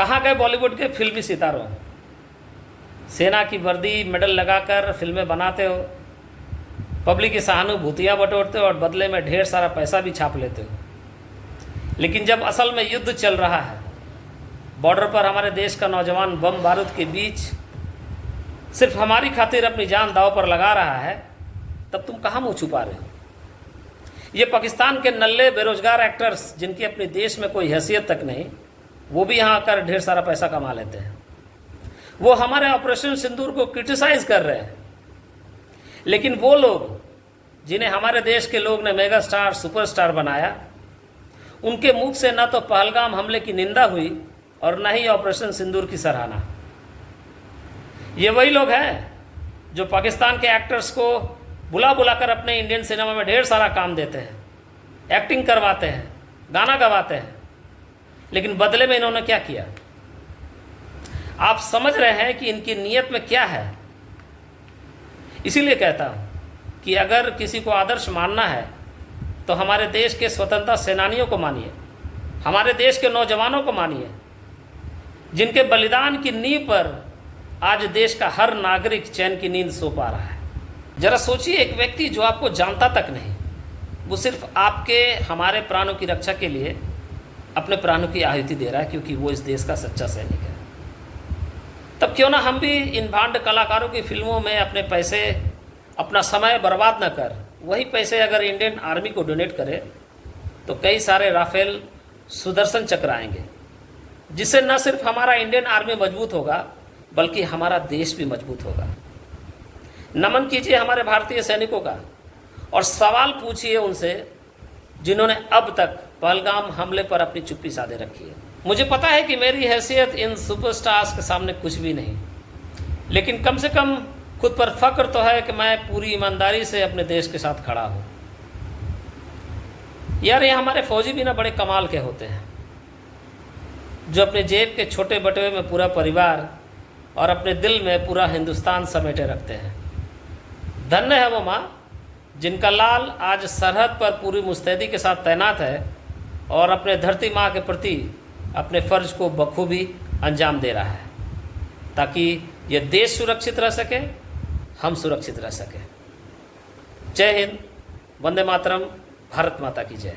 कहाँ गए बॉलीवुड के फिल्मी सितारों? सेना की वर्दी मेडल लगाकर फिल्में बनाते हो, पब्लिक की सहानुभूतियाँ बटोरते हो और बदले में ढेर सारा पैसा भी छाप लेते हो। लेकिन जब असल में युद्ध चल रहा है, बॉर्डर पर हमारे देश का नौजवान बम बारूद के बीच सिर्फ हमारी खातिर अपनी जान दांव पर लगा रहा है, तब तुम कहाँ मुँह छुपा रहे हो? ये पाकिस्तान के नल्ले बेरोजगार एक्टर्स जिनकी अपने देश में कोई हैसियत तक नहीं, वो भी यहाँ आकर ढेर सारा पैसा कमा लेते हैं। वो हमारे ऑपरेशन सिंदूर को क्रिटिसाइज कर रहे हैं, लेकिन वो लोग जिन्हें हमारे देश के लोग ने मेगा स्टार सुपरस्टार बनाया, उनके मुख से न तो पहलगाम हमले की निंदा हुई और न ही ऑपरेशन सिंदूर की सराहना। ये वही लोग हैं जो पाकिस्तान के एक्टर्स को बुला बुलाकर अपने इंडियन सिनेमा में ढेर सारा काम देते हैं, एक्टिंग करवाते हैं, गाना गवाते हैं, लेकिन बदले में इन्होंने क्या किया? आप समझ रहे हैं कि इनकी नीयत में क्या है? इसीलिए कहता हूँ कि अगर किसी को आदर्श मानना है तो हमारे देश के स्वतंत्रता सेनानियों को मानिए, हमारे देश के नौजवानों को मानिए, जिनके बलिदान की नींव पर आज देश का हर नागरिक चैन की नींद सो पा रहा है। जरा सोचिए, एक व्यक्ति जो आपको जानता तक नहीं, वो सिर्फ आपके हमारे प्राणों की रक्षा के लिए अपने प्राणों की आहुति दे रहा है, क्योंकि वो इस देश का सच्चा सैनिक है। तब क्यों ना हम भी इन भांड कलाकारों की फिल्मों में अपने पैसे, अपना समय बर्बाद न कर वही पैसे अगर इंडियन आर्मी को डोनेट करें, तो कई सारे राफेल सुदर्शन चक्र आएंगे, जिससे न सिर्फ हमारा इंडियन आर्मी मजबूत होगा, बल्कि हमारा देश भी मजबूत होगा। नमन कीजिए हमारे भारतीय सैनिकों का और सवाल पूछिए उनसे जिन्होंने अब तक पहलगाम हमले पर अपनी चुप्पी साधे रखी है। मुझे पता है कि मेरी हैसियत इन सुपरस्टार्स के सामने कुछ भी नहीं, लेकिन कम से कम खुद पर फक्र तो है कि मैं पूरी ईमानदारी से अपने देश के साथ खड़ा हूँ। यार, ये हमारे फौजी भी ना बड़े कमाल के होते हैं, जो अपने जेब के छोटे बटुए में पूरा परिवार और अपने दिल में पूरा हिंदुस्तान समेटे रखते हैं। धन्य है वो माँ जिनका लाल आज सरहद पर पूरी मुस्तैदी के साथ तैनात है और अपने धरती माँ के प्रति अपने फ़र्ज को बखूबी अंजाम दे रहा है, ताकि ये देश सुरक्षित रह सके, हम सुरक्षित रह सकें। जय हिंद, वंदे मातरम, भारत माता की जय।